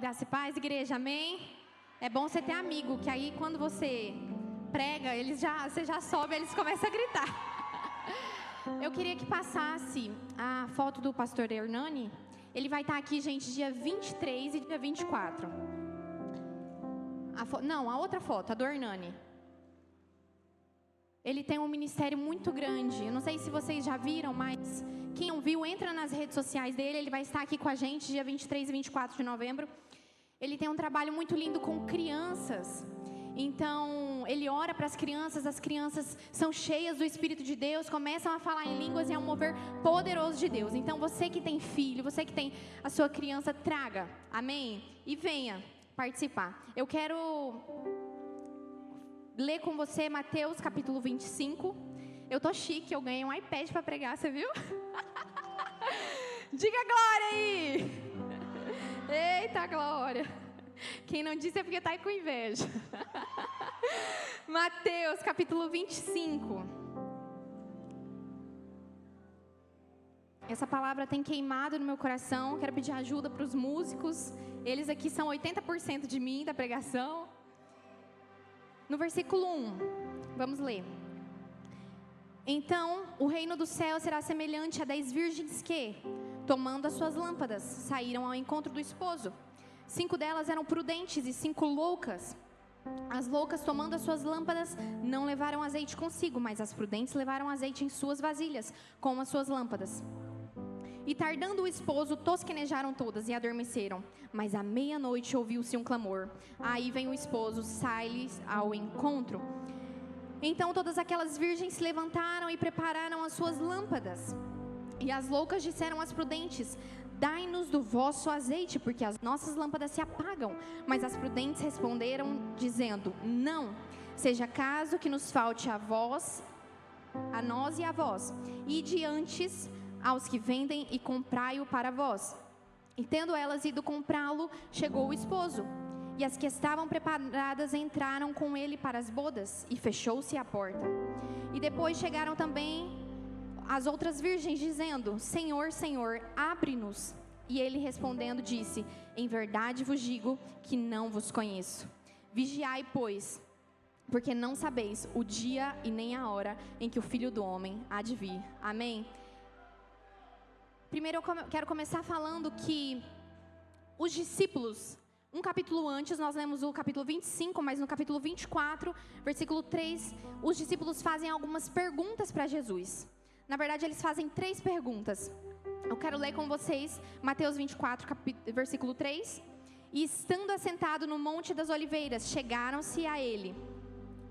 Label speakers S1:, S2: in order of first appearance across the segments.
S1: Graça e paz, igreja, amém? É bom você ter amigo, que aí quando você prega, você já sobe, eles começam a gritar. Eu queria que passasse a foto do pastor Hernani. Ele vai estar aqui, gente, dia 23 e dia 24. A outra foto, a do Hernani. Ele tem um ministério muito grande. Eu não sei se vocês já viram, mas quem não viu, entra nas redes sociais dele. Ele vai estar aqui com a gente dia 23 e 24 de novembro. Ele tem um trabalho muito lindo com crianças. Então, ele ora para as crianças são cheias do Espírito de Deus, começam a falar em línguas e é um mover poderoso de Deus. Então, você que tem filho, você que tem a sua criança, traga, amém? E venha participar. Eu quero ler com você Mateus capítulo 25. Eu tô chique, eu ganhei um iPad para pregar, você viu? Diga glória aí! Eita glória! Quem não disse é porque está aí com inveja. Mateus capítulo 25. Essa palavra tem queimado no meu coração. Quero pedir ajuda para os músicos. Eles aqui são 80% de mim, da pregação. No versículo 1, vamos ler. Então, o reino do céu será semelhante a 10 virgens que, tomando as suas lâmpadas, saíram ao encontro do esposo. 5 delas eram prudentes e 5 loucas. As loucas, tomando as suas lâmpadas, não levaram azeite consigo, mas as prudentes levaram azeite em suas vasilhas, com as suas lâmpadas. E tardando o esposo, tosquenejaram todas e adormeceram. Mas à meia-noite ouviu-se um clamor. Aí vem o esposo, sai-lhes ao encontro. Então todas aquelas virgens se levantaram e prepararam as suas lâmpadas. E as loucas disseram às prudentes: dai-nos do vosso azeite, porque as nossas lâmpadas se apagam. Mas as prudentes responderam, dizendo: não, seja caso que nos falte a nós e a vós. Ide antes aos que vendem e comprai-o para vós. E tendo elas ido comprá-lo, chegou o esposo. E as que estavam preparadas entraram com ele para as bodas, e fechou-se a porta. E depois chegaram também as outras virgens, dizendo: Senhor, Senhor, abre-nos. E ele respondendo disse: em verdade vos digo que não vos conheço. Vigiai, pois, porque não sabeis o dia e nem a hora em que o Filho do Homem há de vir. Amém? Primeiro eu quero começar falando que os discípulos, um capítulo antes, nós lemos o capítulo 25, mas no capítulo 24, versículo 3, os discípulos fazem algumas perguntas para Jesus. Na verdade, eles fazem 3 perguntas. Eu quero ler com vocês Mateus 24, versículo 3. E estando assentado no Monte das Oliveiras, chegaram-se a ele,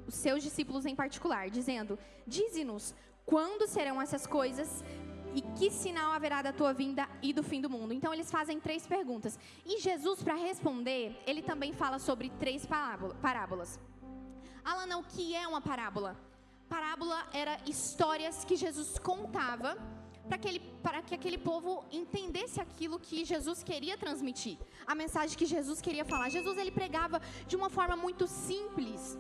S1: os seus discípulos em particular, dizendo: dize-nos, quando serão essas coisas? E que sinal haverá da tua vinda e do fim do mundo? Então eles fazem 3 perguntas. E Jesus, para responder, ele também fala sobre 3 parábolas. Alana, o que é uma parábola? Parábola era histórias que Jesus contava para que aquele povo entendesse aquilo que Jesus queria transmitir, a mensagem que Jesus queria falar. Jesus, ele pregava de uma forma muito simples.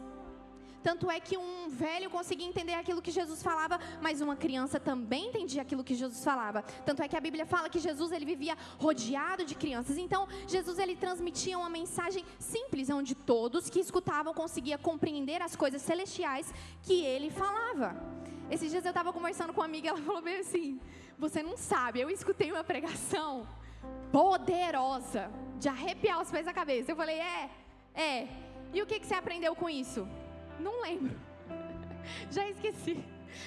S1: Tanto é que um velho conseguia entender aquilo que Jesus falava, mas uma criança também entendia aquilo que Jesus falava. Tanto é que a Bíblia fala que Jesus, ele vivia rodeado de crianças. Então, Jesus, ele transmitia uma mensagem simples, onde todos que escutavam conseguiam compreender as coisas celestiais que ele falava. Esses dias eu estava conversando com uma amiga, ela falou bem assim: você não sabe, eu escutei uma pregação poderosa, de arrepiar os pés da cabeça. Eu falei: e o que você aprendeu com isso? Não lembro. Já esqueci.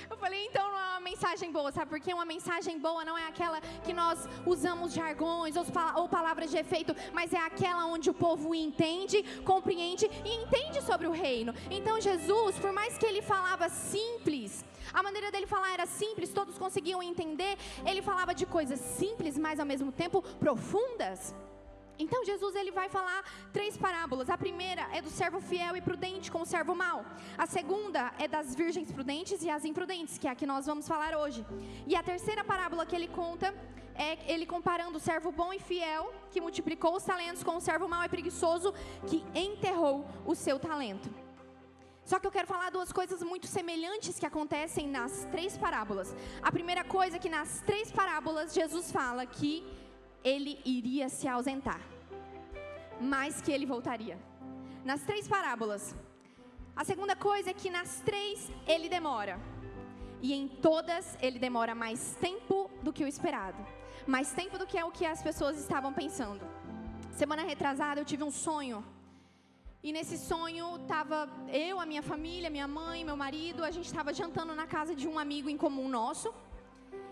S1: Eu falei: então não é uma mensagem boa, sabe? Porque uma mensagem boa não é aquela que nós usamos jargões ou palavras de efeito, mas é aquela onde o povo entende, compreende e entende sobre o reino. Então Jesus, por mais que ele falava simples, a maneira dele falar era simples, todos conseguiam entender. Ele falava de coisas simples, mas ao mesmo tempo profundas. Então Jesus, ele vai falar 3 parábolas. A primeira é do servo fiel e prudente com o servo mau. A segunda é das virgens prudentes e as imprudentes, que é a que nós vamos falar hoje. E a terceira parábola que ele conta é ele comparando o servo bom e fiel, que multiplicou os talentos, com o servo mau e preguiçoso, que enterrou o seu talento. Só que eu quero falar 2 coisas muito semelhantes que acontecem nas 3 parábolas. A primeira coisa é que nas 3 parábolas Jesus fala que ele iria se ausentar. mais que ele voltaria. Nas 3 parábolas. A segunda coisa é que nas 3 ele demora. E em todas ele demora mais tempo do que o esperado. Mais tempo do que é o que as pessoas estavam pensando. Semana retrasada eu tive um sonho. E nesse sonho estava eu, a minha família, minha mãe, meu marido. A gente estava jantando na casa de um amigo em comum nosso.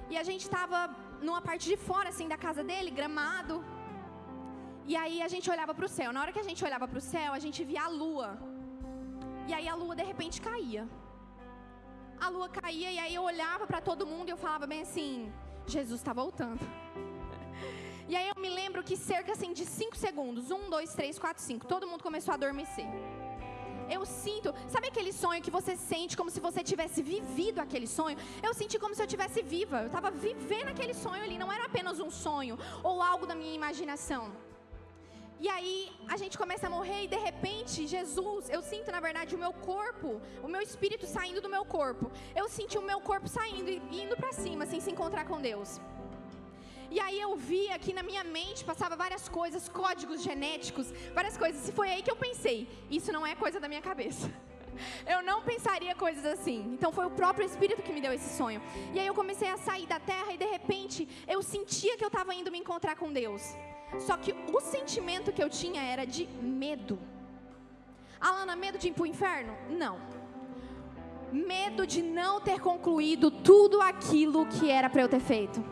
S1: E a gente estava numa parte de fora assim da casa dele, gramado. E aí a gente olhava para o céu. Na hora que a gente olhava para o céu, a gente via a lua. E aí a lua de repente caía. A lua caía e aí eu olhava para todo mundo e eu falava bem assim: Jesus está voltando. E aí eu me lembro que cerca assim de 5 segundos, 1, 2, 3, 4, 5, todo mundo começou a adormecer. Eu sinto, sabe aquele sonho que você sente como se você tivesse vivido aquele sonho? Eu senti como se eu estivesse viva, eu estava vivendo aquele sonho ali, não era apenas um sonho ou algo da minha imaginação. E aí a gente começa a morrer e de repente Jesus, eu sinto na verdade o meu corpo, o meu espírito saindo do meu corpo. Eu senti o meu corpo saindo e indo para cima, assim, se encontrar com Deus. E aí eu via que na minha mente passava várias coisas, códigos genéticos, várias coisas. E foi aí que eu pensei, isso não é coisa da minha cabeça. Eu não pensaria coisas assim. Então foi o próprio Espírito que me deu esse sonho. E aí eu comecei a sair da terra e de repente eu sentia que eu estava indo me encontrar com Deus. Só que o sentimento que eu tinha era de medo. Alana, medo de ir para o inferno? Não. Medo de não ter concluído tudo aquilo que era para eu ter feito.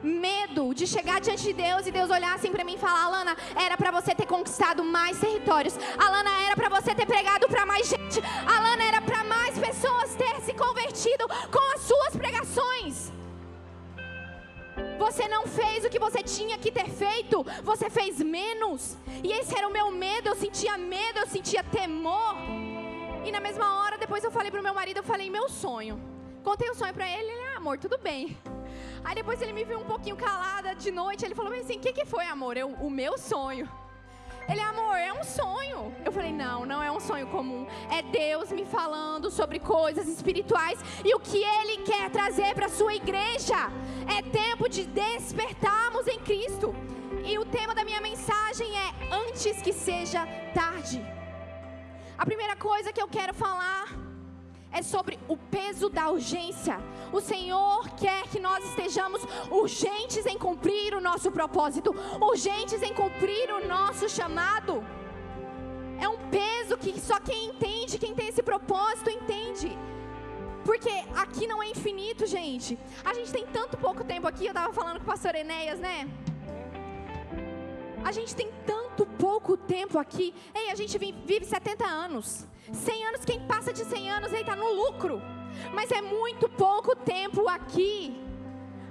S1: Medo de chegar diante de Deus e Deus olhar assim para mim e falar: Alana, era para você ter conquistado mais territórios. Alana, era para você ter pregado para mais gente. Alana, era para mais pessoas ter se convertido com as suas pregações. Você não fez o que você tinha que ter feito. Você fez menos. E esse era o meu medo. Eu sentia medo, eu sentia temor. E na mesma hora, depois eu falei pro meu marido, eu falei: meu sonho. Contei o sonho pra ele, amor, tudo bem. Aí depois ele me viu um pouquinho calada de noite, ele falou assim: o que foi, amor? O meu sonho. Ele: amor, é um sonho. Eu falei: não é um sonho comum. É Deus me falando sobre coisas espirituais e o que Ele quer trazer para a sua igreja. É tempo de despertarmos em Cristo. E o tema da minha mensagem é: antes que seja tarde. A primeira coisa que eu quero falar é sobre o peso da urgência. O Senhor quer que nós estejamos urgentes em cumprir o nosso propósito, urgentes em cumprir o nosso chamado. É um peso que só quem entende, quem tem esse propósito entende. Porque aqui não é infinito, gente. A gente tem tanto pouco tempo aqui. Eu estava falando com o pastor Enéas, né? A gente tem tanto pouco tempo aqui. Ei, a gente vive 70 anos. 100 anos, quem passa de 100 anos, ele está no lucro. Mas é muito pouco tempo aqui.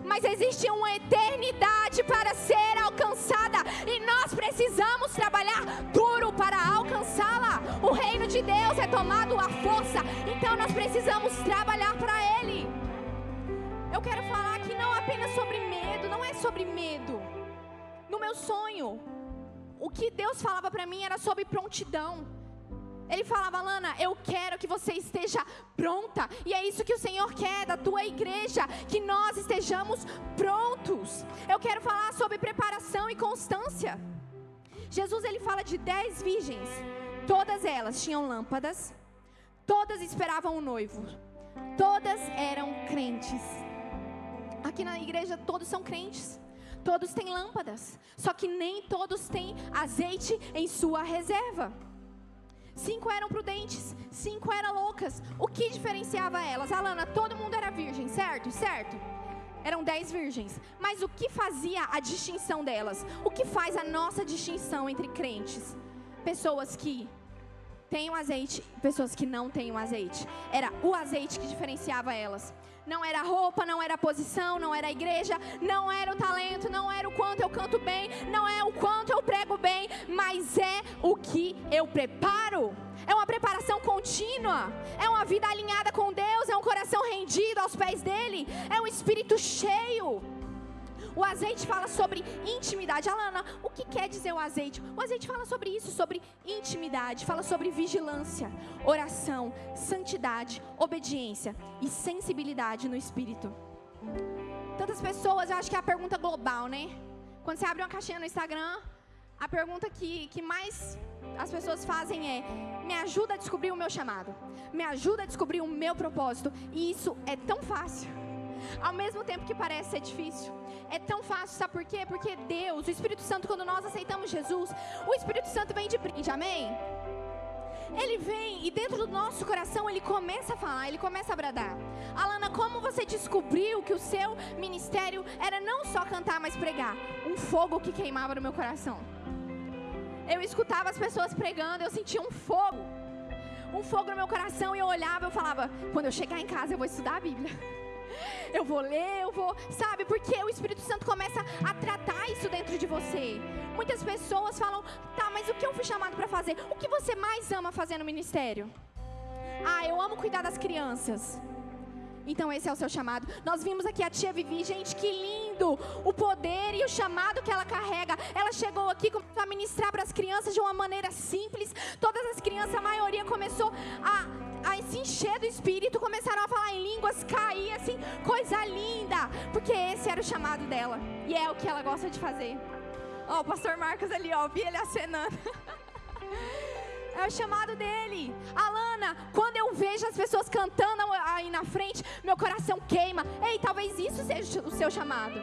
S1: Mas existe uma eternidade para ser alcançada. E nós precisamos trabalhar duro para alcançá-la. O reino de Deus é tomado à força. Então nós precisamos trabalhar para Ele. Eu quero falar aqui não apenas sobre medo. Não é sobre medo. No meu sonho, o que Deus falava para mim era sobre prontidão. Ele falava: Alana, eu quero que você esteja pronta. E é isso que o Senhor quer da tua igreja, que nós estejamos prontos. Eu quero falar sobre preparação e constância. Jesus, ele fala de 10 virgens. Todas elas tinham lâmpadas. Todas esperavam o noivo. Todas eram crentes. Aqui na igreja todos são crentes. Todos têm lâmpadas. Só que nem todos têm azeite em sua reserva. 5 eram prudentes, 5 eram loucas. O que diferenciava elas? Alana, todo mundo era virgem, certo? Certo? Eram 10 virgens. Mas o que fazia a distinção delas? O que faz a nossa distinção entre crentes? Pessoas que têm o azeite, pessoas que não têm o azeite. Era o azeite que diferenciava elas. Não era a roupa, não era a posição, não era a igreja, não era o talento, não era o quanto eu canto bem, não é o quanto eu prego bem, mas é o que eu preparo. É uma preparação contínua, é uma vida alinhada com Deus, é um coração rendido aos pés dEle, é um espírito cheio. O azeite fala sobre intimidade. Alana, o que quer dizer o azeite? O azeite fala sobre isso, sobre intimidade. Fala sobre vigilância, oração, santidade, obediência e sensibilidade no espírito. Tantas pessoas, eu acho que é a pergunta global, né? Quando você abre uma caixinha no Instagram, a pergunta que mais as pessoas fazem é: me ajuda a descobrir o meu chamado, me ajuda a descobrir o meu propósito. E isso é tão fácil, ao mesmo tempo que parece ser difícil. É tão fácil, sabe por quê? Porque Deus, o Espírito Santo, quando nós aceitamos Jesus, o Espírito Santo vem de brinde, amém? Ele vem e dentro do nosso coração ele começa a falar, ele começa a bradar. Alana, como você descobriu que o seu ministério era não só cantar, mas pregar? Um fogo que queimava no meu coração. Eu escutava as pessoas pregando, eu sentia um fogo no meu coração, e eu olhava, eu falava: quando eu chegar em casa eu vou estudar a Bíblia, eu vou ler, sabe? Porque o Espírito Santo começa a tratar isso dentro de você. Muitas pessoas falam: tá, mas o que eu fui chamado para fazer? O que você mais ama fazer no ministério? Ah, eu amo cuidar das crianças. Então esse é o seu chamado. Nós vimos aqui a tia Vivi, gente, que lindo o poder e o chamado que ela carrega. Ela chegou aqui, começou a ministrar para as crianças de uma maneira simples. Todas as crianças, a maioria começou a se encher do Espírito, começaram a falar em línguas, cair assim, coisa linda, porque esse era o chamado dela, e é o que ela gosta de fazer. Ó, o pastor Marcos ali, ó, vi ele acenando. É o chamado dele. Alana, quando eu vejo as pessoas cantando aí na frente, meu coração queima. Ei, talvez isso seja o seu chamado.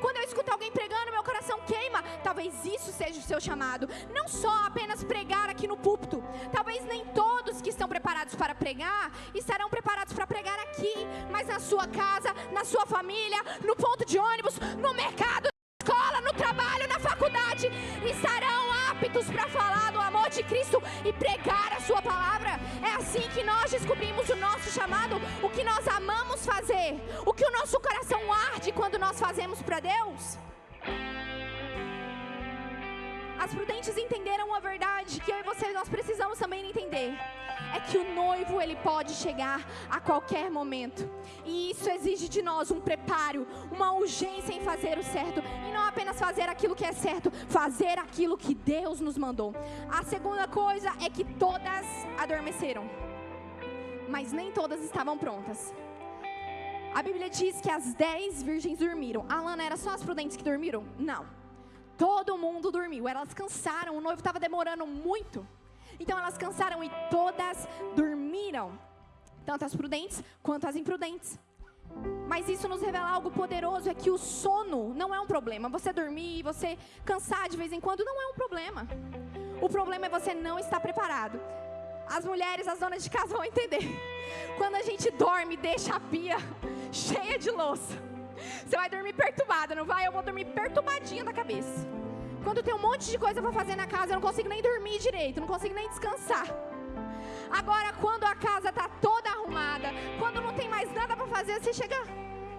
S1: Quando eu escuto alguém pregando, meu coração queima. Talvez isso seja o seu chamado. Não só apenas pregar aqui no púlpito. Talvez nem todos que estão preparados para pregar estarão preparados para pregar aqui, mas na sua casa, na sua família, no ponto de ônibus, no mercado, na escola, no trabalho, na faculdade, estarão aptos para falar do amor de Cristo e pregar a sua palavra. É assim que nós descobrimos o nosso chamado, o que nós amamos fazer, o que o nosso coração arde quando nós fazemos para Deus. As prudentes entenderam uma verdade que eu e você, nós precisamos também entender. É que o noivo, ele pode chegar a qualquer momento. E isso exige de nós um preparo, uma urgência em fazer o certo. E não apenas fazer aquilo que é certo, fazer aquilo que Deus nos mandou. A segunda coisa é que todas adormeceram, mas nem todas estavam prontas. A Bíblia diz que as 10 virgens dormiram. Alana, era só as prudentes que dormiram? Não. Todo mundo dormiu, elas cansaram, o noivo estava demorando muito. Então elas cansaram e todas dormiram, tanto as prudentes quanto as imprudentes. Mas isso nos revela algo poderoso, é que o sono não é um problema. Você dormir, você cansar de vez em quando não é um problema. O problema é você não estar preparado. As mulheres, as donas de casa vão entender. Quando a gente dorme, deixa a pia cheia de louça. Você vai dormir perturbada, não vai? Eu vou dormir perturbadinha da cabeça. Quando tem um monte de coisa para fazer na casa, eu não consigo nem dormir direito, não consigo nem descansar. Agora, quando a casa está toda arrumada, quando não tem mais nada para fazer, você chega,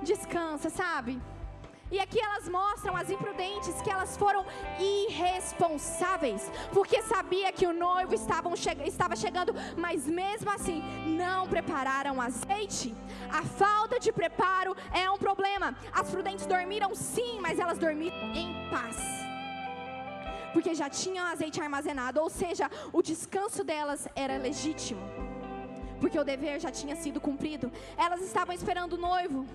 S1: descansa, sabe? E aqui elas mostram, as imprudentes, que elas foram irresponsáveis, porque sabia que o noivo estava chegando, mas mesmo assim não prepararam azeite. A falta de preparo é um problema. As prudentes dormiram sim, mas elas dormiram em paz, porque já tinham azeite armazenado, ou seja, o descanso delas era legítimo, porque o dever já tinha sido cumprido. Elas estavam esperando o noivo.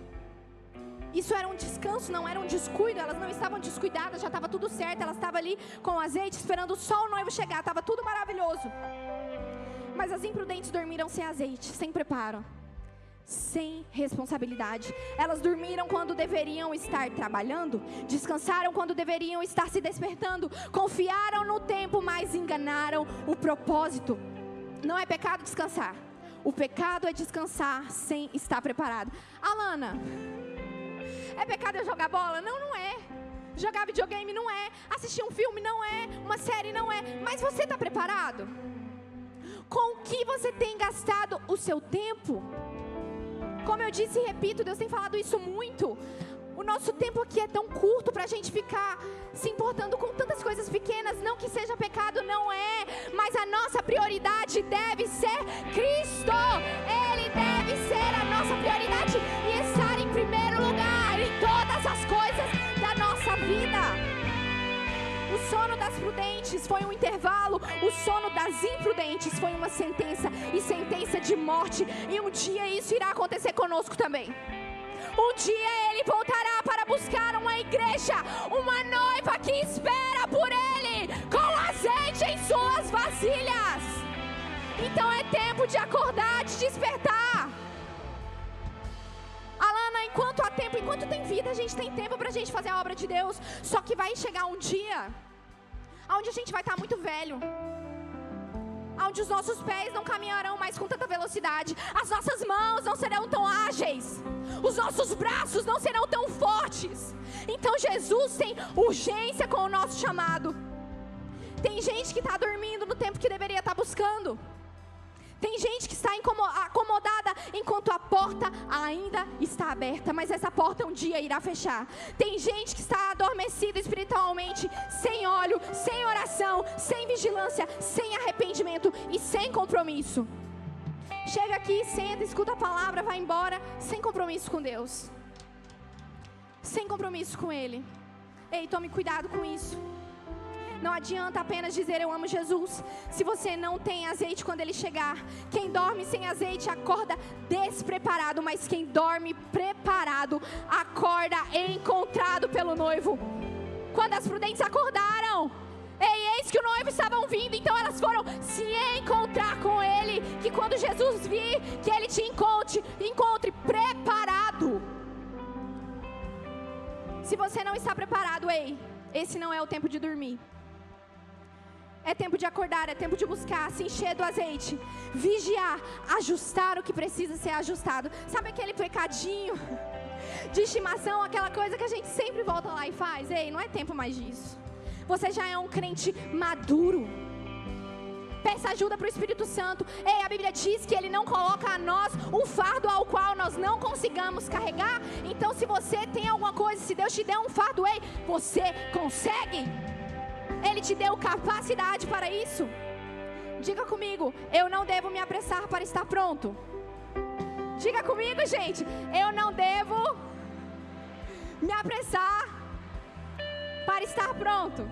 S1: Isso era um descanso, não era um descuido. Elas não estavam descuidadas, já estava tudo certo. Elas estavam ali com o azeite, esperando só o noivo chegar, estava tudo maravilhoso. Mas as imprudentes dormiram sem azeite, sem preparo, sem responsabilidade. Elas dormiram quando deveriam estar trabalhando, descansaram quando deveriam estar se despertando, confiaram no tempo, mas enganaram o propósito. Não é pecado descansar, o pecado é descansar sem estar preparado. Alana, é pecado eu jogar bola? Não, não é. Jogar videogame não é. Assistir um filme não é. Uma série não é. Mas você está preparado? Com o que você tem gastado o seu tempo? Como eu disse e repito, Deus tem falado isso muito. O nosso tempo aqui é tão curto para a gente ficar se importando com tantas coisas pequenas. Não que seja pecado, não é. Mas a nossa prioridade deve ser Cristo. Ele deve ser a nossa prioridade e estar em primeiro lugar em todas as coisas da nossa vida. O sono das prudentes foi um intervalo. O sono das imprudentes foi uma sentença, e sentença de morte. E um dia isso irá acontecer conosco também. Um dia Ele voltará para buscar uma igreja, uma noiva que espera por Ele. vasilhas. Então é tempo de acordar, de despertar. Alana, enquanto há tempo, enquanto tem vida, a gente tem tempo pra gente fazer a obra de Deus. Só que vai chegar um dia onde a gente vai estar muito velho, onde os nossos pés não caminharão mais com tanta velocidade, as nossas mãos não serão tão ágeis, os nossos braços não serão tão fortes. Então Jesus tem urgência com o nosso chamado. Tem gente que está dormindo no tempo que deveria estar buscando. Tem gente que está acomodada enquanto a porta ainda está aberta, mas essa porta um dia irá fechar. Tem gente que está adormecida espiritualmente, sem óleo, sem oração, sem vigilância, sem arrependimento e sem compromisso. Chega aqui, senta, escuta a palavra, vai embora, sem compromisso com Deus, sem compromisso com Ele. Ei, tome cuidado com isso. Não adianta apenas dizer eu amo Jesus, se você não tem azeite quando Ele chegar. Quem dorme sem azeite acorda despreparado, mas quem dorme preparado acorda encontrado pelo noivo. Quando as prudentes acordaram, eis que o noivo estavam vindo, então elas foram se encontrar com Ele. Que quando Jesus vir, que Ele te encontre preparado. Se você não está preparado, esse não é o tempo de dormir. É tempo de acordar, é tempo de buscar, se encher do azeite, vigiar, ajustar o que precisa ser ajustado. Sabe aquele pecadinho de estimação, aquela coisa que a gente sempre volta lá e faz? Não é tempo mais disso. Você já é um crente maduro. Peça ajuda para o Espírito Santo. A Bíblia diz que Ele não coloca a nós um fardo ao qual nós não consigamos carregar. Então se você tem alguma coisa, se Deus te der um fardo, você consegue. Ele te deu capacidade para isso. Diga comigo, eu não devo me apressar para estar pronto. Diga comigo, gente, eu não devo me apressar para estar pronto.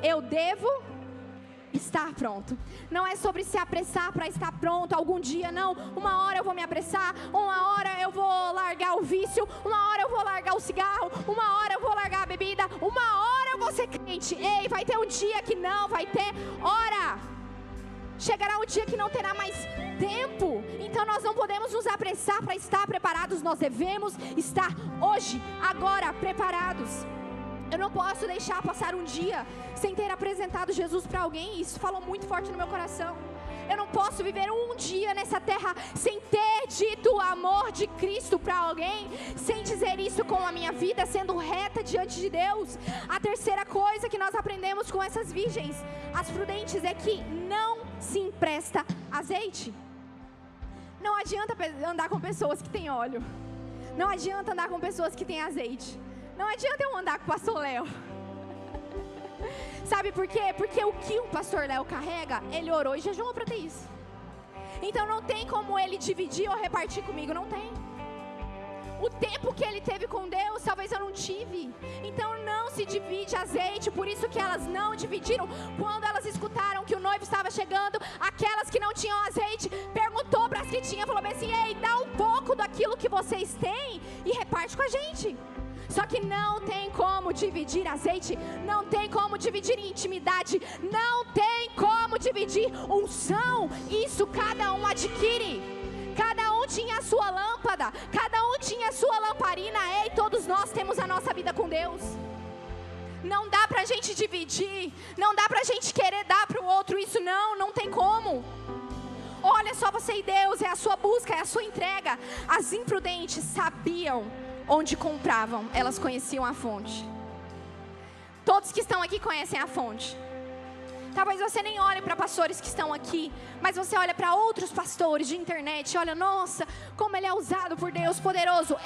S1: Eu devo estar pronto. Não é sobre se apressar para estar pronto algum dia, não. Uma hora eu vou me apressar, uma hora eu vou largar o vício, uma hora eu vou largar o cigarro, uma hora eu vou largar a bebida, uma hora eu vou ser crente. Vai ter um dia que não vai ter hora. Chegará um dia que não terá mais tempo. Então nós não podemos nos apressar para estar preparados. Nós devemos estar hoje, agora, preparados. Eu não posso deixar passar um dia sem ter apresentado Jesus para alguém. Isso falou muito forte no meu coração. Eu não posso viver um dia nessa terra sem ter dito o amor de Cristo para alguém, sem dizer isso com a minha vida, sendo reta diante de Deus. A terceira coisa que nós aprendemos com essas virgens, as prudentes, é que não se empresta azeite. Não adianta andar com pessoas que têm óleo. Não adianta andar com pessoas que têm azeite. Não adianta eu andar com o pastor Léo. Sabe por quê? Porque o que o pastor Léo carrega, ele orou e jejuou para ter isso. Então não tem como ele dividir ou repartir comigo, não tem. O tempo que ele teve com Deus, talvez eu não tive. Então não se divide azeite. Por isso que elas não dividiram. Quando elas escutaram que o noivo estava chegando, aquelas que não tinham azeite, perguntou para as que tinham, falou bem assim, dá um pouco daquilo que vocês têm e reparte com a gente. Só que não tem como dividir azeite, não tem como dividir intimidade, não tem como dividir unção. Isso cada um adquire. Cada um tinha a sua lâmpada, cada um tinha a sua lamparina. Todos nós temos a nossa vida com Deus. Não dá pra gente dividir, não dá pra gente querer dar pro outro isso, não tem como. Olha só, você e Deus, é a sua busca, é a sua entrega. As imprudentes sabiam onde compravam, elas conheciam a fonte. Todos que estão aqui conhecem a fonte. Talvez você nem olhe para pastores que estão aqui, mas você olha para outros pastores de internet, olha, nossa, como ele é usado por Deus poderoso.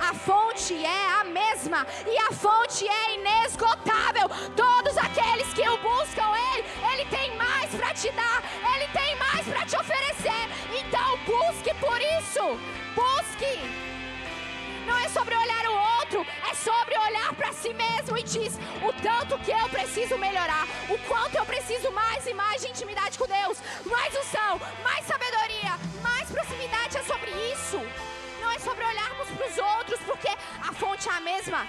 S1: A fonte é a mesma e a fonte é inesgotável. Todos aqueles que o buscam, Ele tem mais para te dar, Ele tem mais para te oferecer. Então busque por isso, busque. Não é sobre olhar o outro, é sobre olhar para si mesmo e diz o tanto que eu preciso melhorar, o quanto eu preciso mais e mais de intimidade com Deus, mais unção, mais sabedoria, mais proximidade. É sobre isso. Não é sobre olharmos para os outros, porque a fonte é a mesma.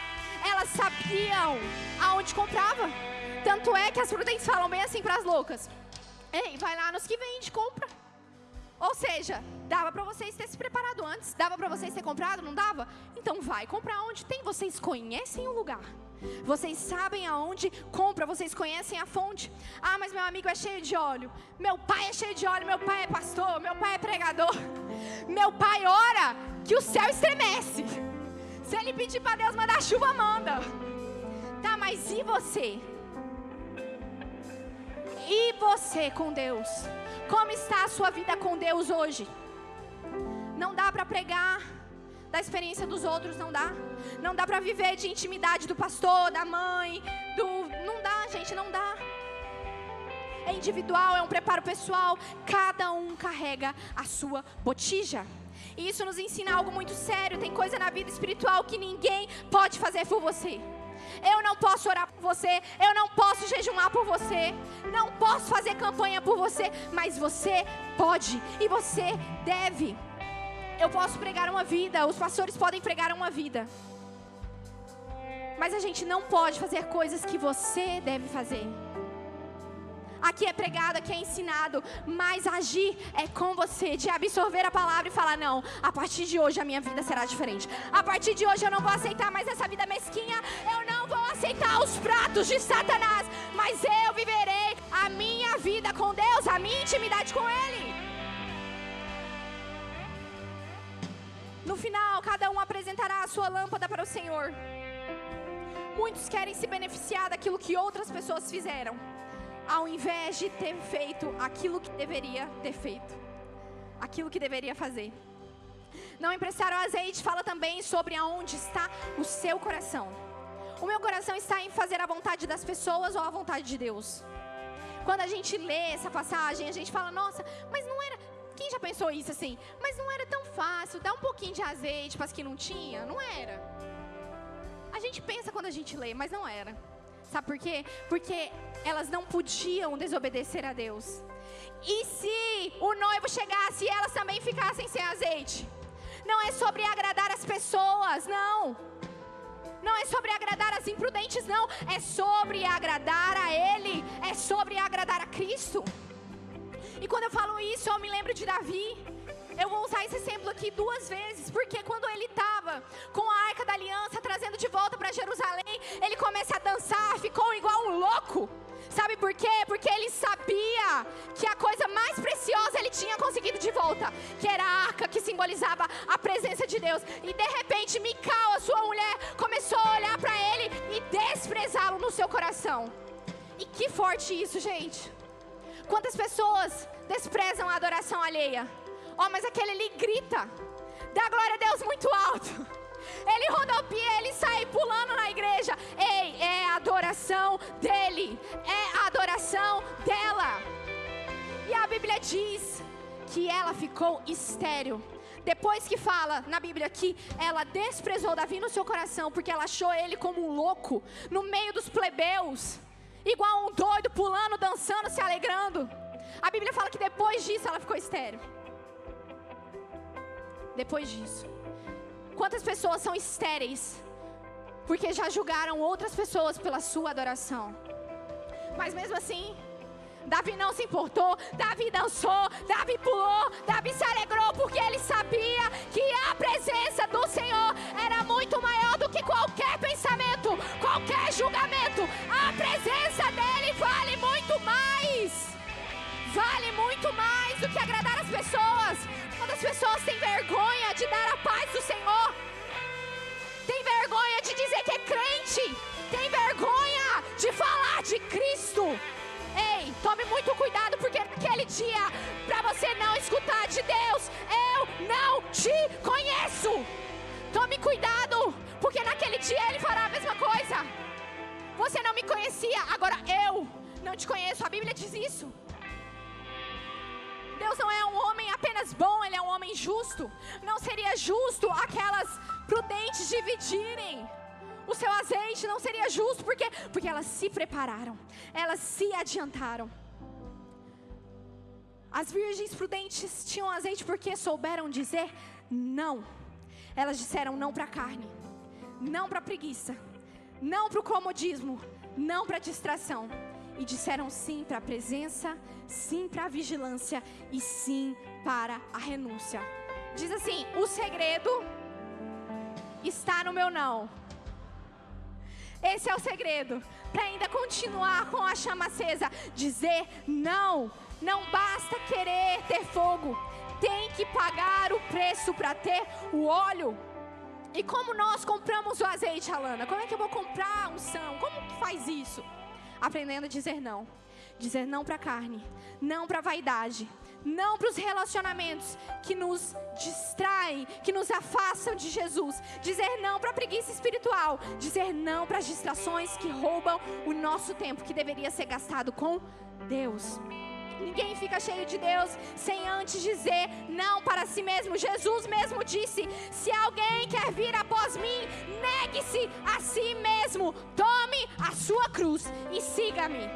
S1: Elas sabiam aonde comprava. Tanto é que as prudentes falam bem assim para as loucas: Ei, vai lá nos que vende, compra. Ou seja, dava para vocês ter se preparado antes, dava para vocês ter comprado, não dava? Então vai comprar onde tem, vocês conhecem o lugar. Vocês sabem aonde compra, vocês conhecem a fonte. Ah, mas meu amigo é cheio de óleo. Meu pai é cheio de óleo, meu pai é pastor, meu pai é pregador. Meu pai ora que o céu estremece. Se ele pedir para Deus mandar chuva, manda. Tá, mas e você? E você com Deus? Como está a sua vida com Deus hoje? Não dá para pregar da experiência dos outros, não dá. Não dá para viver de intimidade do pastor, da mãe, não dá, gente, não dá. É individual, é um preparo pessoal. Cada um carrega a sua botija. E isso nos ensina algo muito sério. Tem coisa na vida espiritual que ninguém pode fazer por você. Eu não posso orar por você, eu não posso jejumar por você, não posso fazer campanha por você, mas você pode e você deve. Eu posso pregar uma vida, os pastores podem pregar uma vida, mas a gente não pode fazer coisas que você deve fazer. Aqui é pregado, aqui é ensinado, mas agir é com você, de absorver a palavra e falar, não, a partir de hoje a minha vida será diferente. A partir de hoje eu não vou aceitar mais essa vida mesquinha, eu não vou aceitar os pratos de Satanás, mas eu viverei a minha vida com Deus, a minha intimidade com Ele. No final, cada um apresentará a sua lâmpada para o Senhor. Muitos querem se beneficiar daquilo que outras pessoas fizeram, ao invés de ter feito aquilo que deveria ter feito, aquilo que deveria fazer. Não emprestaram azeite, fala também sobre aonde está o seu coração. O meu coração está em fazer a vontade das pessoas ou a vontade de Deus? Quando a gente lê essa passagem, a gente fala, nossa, mas não era... Quem já pensou isso assim? Mas não era tão fácil, dar um pouquinho de azeite para as que não tinha? Não era. A gente pensa quando a gente lê, mas não era. Sabe por quê? Porque elas não podiam desobedecer a Deus. E se o noivo chegasse e elas também ficassem sem azeite? Não é sobre agradar as pessoas, não. Não é sobre agradar as imprudentes, não. É sobre agradar a Ele. É sobre agradar a Cristo. E quando eu falo isso, eu me lembro de Davi. Eu vou usar esse exemplo aqui 2 vezes, porque quando ele estava com a Arca da Aliança, trazendo de volta para Jerusalém, ele começa a dançar, ficou igual um louco. Sabe por quê? Porque ele sabia que a coisa mais preciosa ele tinha conseguido de volta, que era a arca, que simbolizava a presença de Deus. E de repente Mical, a sua mulher, começou a olhar para ele e desprezá-lo no seu coração. E que forte isso, gente. Quantas pessoas desprezam a adoração alheia? Mas aquele ali grita, dá glória a Deus muito alto. Ele rodopia, ele sai pulando na igreja. Ei, é a adoração dele, é a adoração dela. E a Bíblia diz que ela ficou estéril. Depois que fala na Bíblia que ela desprezou Davi no seu coração, porque ela achou ele como um louco, no meio dos plebeus, igual um doido, pulando, dançando, se alegrando. A Bíblia fala que depois disso ela ficou estéril. Depois disso, quantas pessoas são estéreis porque já julgaram outras pessoas pela sua adoração? Mas mesmo assim, Davi não se importou, Davi dançou, Davi pulou, Davi se alegrou, porque ele sabia que a presença do Senhor era muito maior do que qualquer pensamento, qualquer julgamento. A presença dele vale muito mais. Vale muito mais do que agradar as pessoas. Quantas pessoas têm vergonha de dar a paz do Senhor? Tem vergonha de dizer que é crente? Tem vergonha de falar de Cristo? Ei, tome muito cuidado, porque naquele dia, para você não escutar de Deus, eu não te conheço. Tome cuidado, porque naquele dia Ele fará a mesma coisa. Você não me conhecia, agora eu não te conheço. A Bíblia diz isso. Deus não é um homem apenas bom, Ele é um homem justo. Não seria justo aquelas prudentes dividirem o seu azeite, não seria justo, porque elas se prepararam, elas se adiantaram. As virgens prudentes tinham azeite porque souberam dizer não. Elas disseram não para a carne, não para a preguiça, não para o comodismo, não para a distração. e disseram sim para a presença, sim para a vigilância e sim para a renúncia. Diz assim: o segredo está no meu não. Esse é o segredo para ainda continuar com a chama acesa. Dizer não. Não basta querer ter fogo, tem que pagar o preço para ter o óleo. E como nós compramos o azeite, Alana? Como é que eu vou comprar a unção? Como que faz isso? Aprendendo a dizer não. Dizer não para a carne, não para a vaidade, não para os relacionamentos que nos distraem, que nos afastam de Jesus. Dizer não para a preguiça espiritual. Dizer não para as distrações que roubam o nosso tempo, que deveria ser gastado com Deus. Ninguém fica cheio de Deus sem antes dizer não para si mesmo. Jesus mesmo disse: se alguém quer vir após mim, negue-se a si mesmo, tome a sua cruz e siga-me.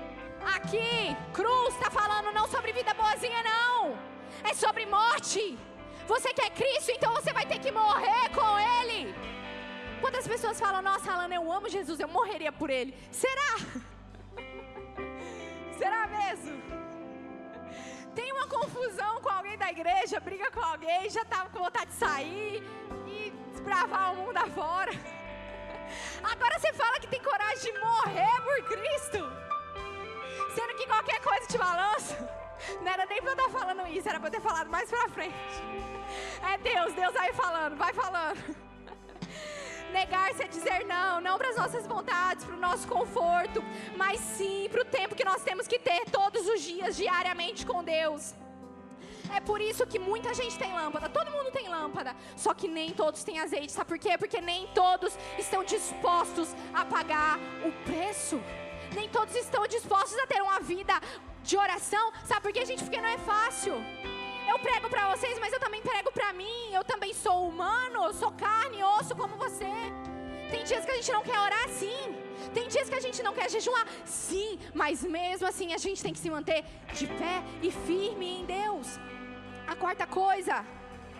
S1: Aqui, cruz está falando não sobre vida boazinha, não. É sobre morte. Você quer Cristo, então você vai ter que morrer com Ele. Quantas pessoas falam: nossa, Alana, eu amo Jesus, eu morreria por Ele. Será? Será mesmo? Tem uma confusão com alguém da igreja, briga com alguém, já estava com vontade de sair e desbravar o mundo afora. Agora você fala que tem coragem de morrer por Cristo, sendo que qualquer coisa te balança. Não era nem para eu estar falando isso, era para eu ter falado mais pra frente. É Deus aí falando, vai falando. Negar-se a dizer não, não para as nossas vontades, para o nosso conforto, mas sim para o tempo que nós temos que ter todos os dias, diariamente com Deus. É por isso que muita gente tem lâmpada, todo mundo tem lâmpada, só que nem todos têm azeite. Sabe por quê? Porque nem todos estão dispostos a pagar o preço. Nem todos estão dispostos a ter uma vida de oração. Sabe por quê, gente? Porque não é fácil. Eu prego para vocês, mas eu também prego para mim. Eu também sou humano, eu sou carne, osso como você. Tem dias que a gente não quer orar, sim. Tem dias que a gente não quer jejuar, sim. Mas mesmo assim a gente tem que se manter de pé e firme em Deus. A quarta coisa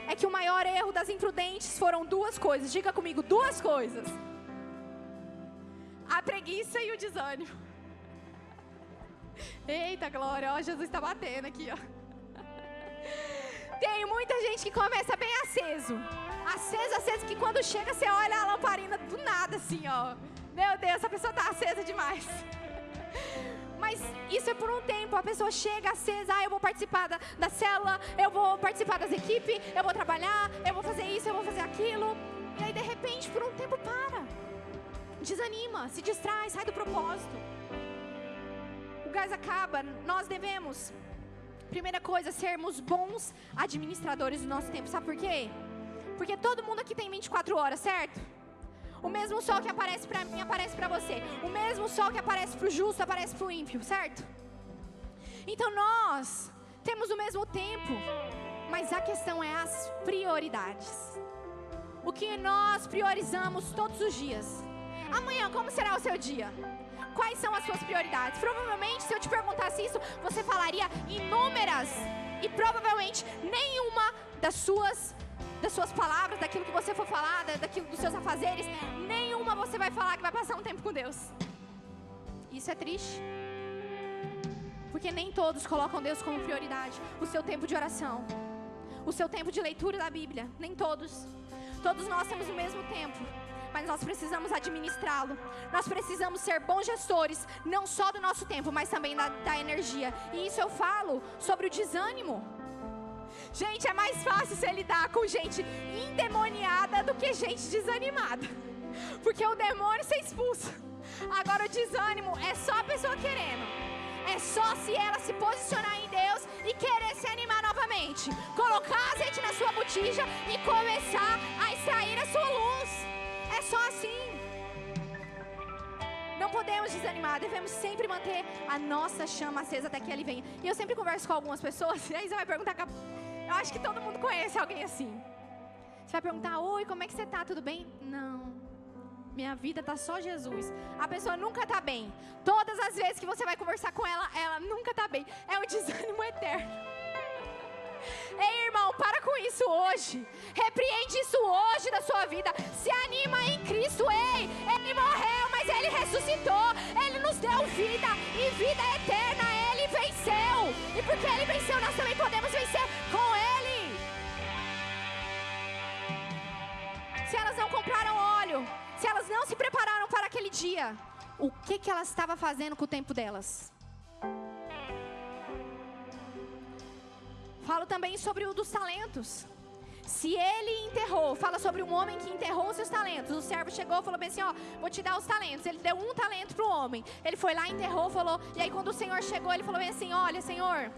S1: é que o maior erro das imprudentes foram duas coisas. Diga comigo, duas coisas: a preguiça e o desânimo. Eita glória, ó, Jesus está batendo aqui, ó. Tem muita gente que começa bem aceso, que quando chega você olha a lamparina do nada assim, ó. Meu Deus, essa pessoa está acesa demais. Mas isso é por um tempo, a pessoa chega acesa: eu vou participar da célula, eu vou participar das equipes, eu vou trabalhar, eu vou fazer isso, eu vou fazer aquilo. E aí de repente, por um tempo para, desanima, se distrai, sai do propósito. O gás acaba. Nós devemos, primeira coisa, sermos bons administradores do nosso tempo. Sabe por quê? Porque todo mundo aqui tem 24 horas, certo? O mesmo sol que aparece para mim, aparece para você. O mesmo sol que aparece para o justo, aparece para o ímpio, certo? Então nós temos o mesmo tempo, mas a questão é as prioridades. O que nós priorizamos todos os dias. Amanhã, como será o seu dia? Quais são as suas prioridades? Provavelmente, se eu te perguntasse isso, você falaria inúmeras. E provavelmente nenhuma das suas palavras, daquilo que você for falar, daquilo dos seus afazeres, nenhuma você vai falar que vai passar um tempo com Deus. Isso é triste. Porque nem todos colocam Deus como prioridade. O seu tempo de oração, o seu tempo de leitura da Bíblia, nem todos. Todos nós temos o mesmo tempo, mas nós precisamos administrá-lo. Nós precisamos ser bons gestores, não só do nosso tempo, mas também da energia. E isso eu falo sobre o desânimo. Gente, é mais fácil você lidar com gente endemoniada do que gente desanimada. Porque o demônio você expulsa. Agora o desânimo é só a pessoa querendo. É só se ela se posicionar em Deus e querer se animar novamente. Colocar azeite na sua botija e começar a extrair a sua luz. É só assim. Não podemos desanimar, devemos sempre manter a nossa chama acesa até que Ele venha. E eu sempre converso com algumas pessoas, e aí você vai perguntar, eu acho que todo mundo conhece alguém assim. Você vai perguntar: oi, como é que você tá? Tudo bem? Não, minha vida tá só Jesus. A pessoa nunca tá bem. Todas as vezes que você vai conversar com ela, ela nunca tá bem. É um desânimo eterno. Ei, irmão, para com isso hoje. Repreende isso hoje da sua vida. Se anima em Cristo. Ei, Ele morreu, mas Ele ressuscitou. Ele nos deu vida e vida eterna. Ele venceu. E porque Ele venceu, nós também podemos vencer com Ele. Se elas não compraram óleo, se elas não se prepararam para aquele dia, o que elas estavam fazendo com o tempo delas? Falo também sobre o dos talentos. Se ele enterrou, fala sobre um homem que enterrou os seus talentos. O servo chegou e falou bem assim, ó, vou te dar os talentos. Ele deu um talento para o homem. Ele foi lá, enterrou, falou. E aí quando o Senhor chegou, ele falou bem assim, olha, Senhor,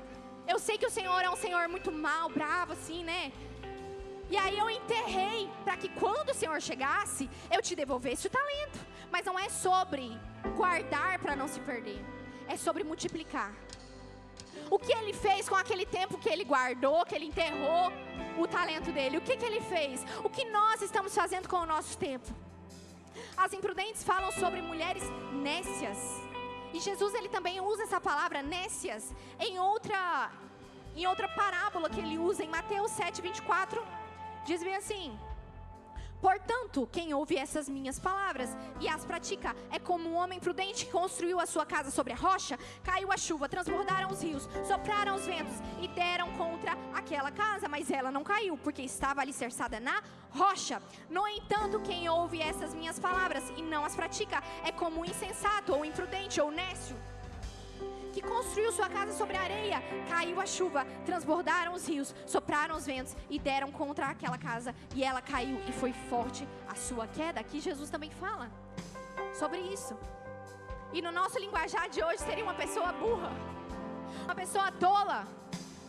S1: eu sei que o Senhor é um Senhor muito mau, bravo assim, né? E aí eu enterrei para que quando o Senhor chegasse, eu te devolvesse o talento. Mas não é sobre guardar para não se perder. É sobre multiplicar. O que ele fez com aquele tempo que ele guardou, que ele enterrou o talento dele? O que ele fez? O que nós estamos fazendo com o nosso tempo? As imprudentes falam sobre mulheres nécias. E Jesus, ele também usa essa palavra nécias em outra parábola que ele usa em Mateus 7:24. Diz bem assim: portanto, quem ouve essas minhas palavras e as pratica é como um homem prudente que construiu a sua casa sobre a rocha. Caiu a chuva, transbordaram os rios, sopraram os ventos e deram contra aquela casa, mas ela não caiu, porque estava alicerçada na rocha. No entanto, quem ouve essas minhas palavras e não as pratica é como um insensato, ou imprudente, ou nécio, que construiu sua casa sobre a areia. Caiu a chuva, transbordaram os rios, sopraram os ventos e deram contra aquela casa, e ela caiu, e foi forte a sua queda. Aqui Jesus também fala sobre isso. E no nosso linguajar de hoje seria uma pessoa burra, uma pessoa tola.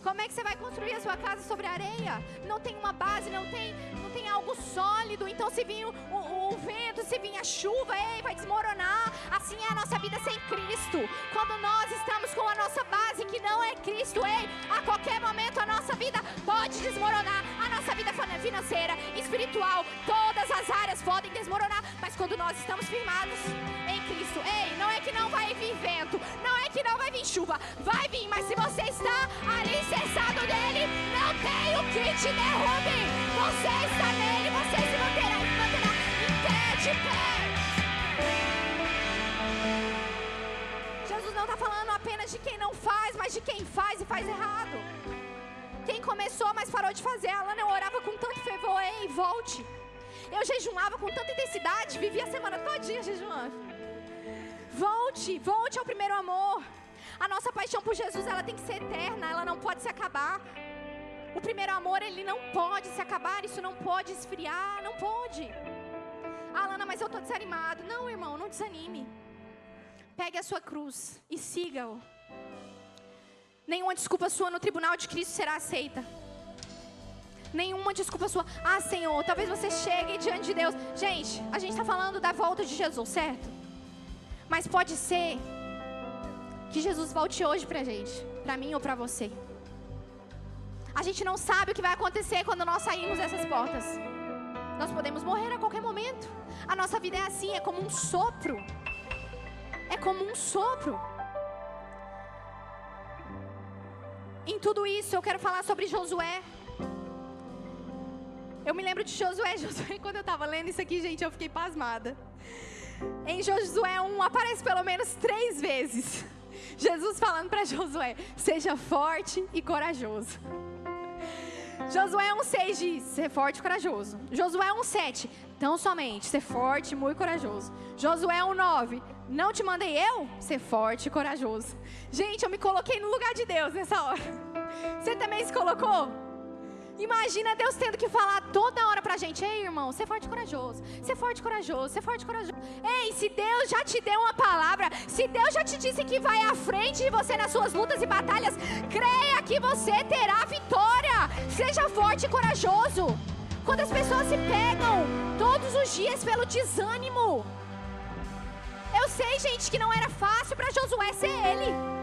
S1: Como é que você vai construir a sua casa sobre a areia? Não tem uma base, não tem algo sólido. Então se vir o vento, se vir a chuva, vai desmoronar. Assim é a nossa vida sem Cristo. Quando nós estamos com a nossa base que não é Cristo, a qualquer momento a nossa vida pode desmoronar. A nossa vida financeira, espiritual, todas as áreas podem desmoronar. Mas quando nós estamos firmados em Cristo, não é que não vai vir vento, não é que não vai vir chuva, vai vir, mas se você está alicerçado nele, não tem o que te derrube. Você está nele, você se manterá em pé de pé. Jesus não está falando apenas de quem não faz, mas de quem faz e faz errado. Quem começou, mas parou de fazer. Alana, eu orava com tanto fervor, volte. Eu jejuava com tanta intensidade, vivia a semana todinha jejuando. Volte ao primeiro amor. A nossa paixão por Jesus, ela tem que ser eterna, ela não pode se acabar. O primeiro amor, ele não pode se acabar, isso não pode esfriar, não pode. Alana, mas eu estou desanimado. Não, irmão, não desanime. Pegue a sua cruz e siga-o. Nenhuma desculpa sua no tribunal de Cristo será aceita. Nenhuma desculpa sua. Ah, Senhor, talvez você chegue diante de Deus. Gente, a gente está falando da volta de Jesus, certo? Mas pode ser que Jesus volte hoje pra gente, pra mim ou pra você. A gente não sabe o que vai acontecer quando nós sairmos dessas portas. Nós podemos morrer a qualquer momento. A nossa vida é assim, é como um sopro. É como um sopro. Em tudo isso, eu quero falar sobre Josué. Eu me lembro de Josué, quando eu estava lendo isso aqui, gente, eu fiquei pasmada. Em Josué 1, aparece pelo menos 3 vezes Jesus falando para Josué: seja forte e corajoso. Josué 1,6 diz: ser forte e corajoso. Josué 1,7: tão somente ser forte e muito corajoso. Josué 1,9: não te mandei eu ser forte e corajoso. Gente, eu me coloquei no lugar de Deus nessa hora. Você também se colocou? Imagina Deus tendo que falar toda hora pra gente: ei, irmão, ser forte e corajoso, ser forte e corajoso, ser forte e corajoso. Ei, se Deus já te deu uma palavra, se Deus já te disse que vai à frente de você nas suas lutas e batalhas, creia que você terá vitória. Seja forte e corajoso. Quando as pessoas se pegam todos os dias pelo desânimo, eu sei, gente, que não era fácil para Josué ser ele.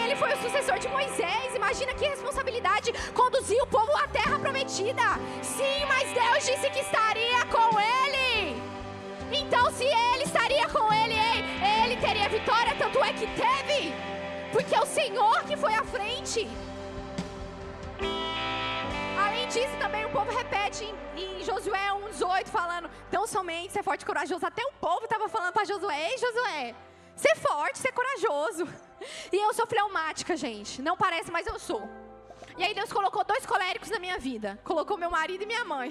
S1: Ele foi o sucessor de Moisés. Imagina que responsabilidade conduzir o povo à terra prometida. Sim, mas Deus disse que estaria com ele. Então, se ele estaria com ele, ele teria vitória. Tanto é que teve, porque é o Senhor que foi à frente. Além disso, também o povo repete em Josué 1,18, falando: tão somente ser forte e corajoso. Até o povo estava falando para Josué: ei, Josué, ser forte, ser corajoso. E eu sou fleumática, gente. Não parece, mas eu sou. E aí Deus colocou 2 coléricos na minha vida. Colocou meu marido e minha mãe.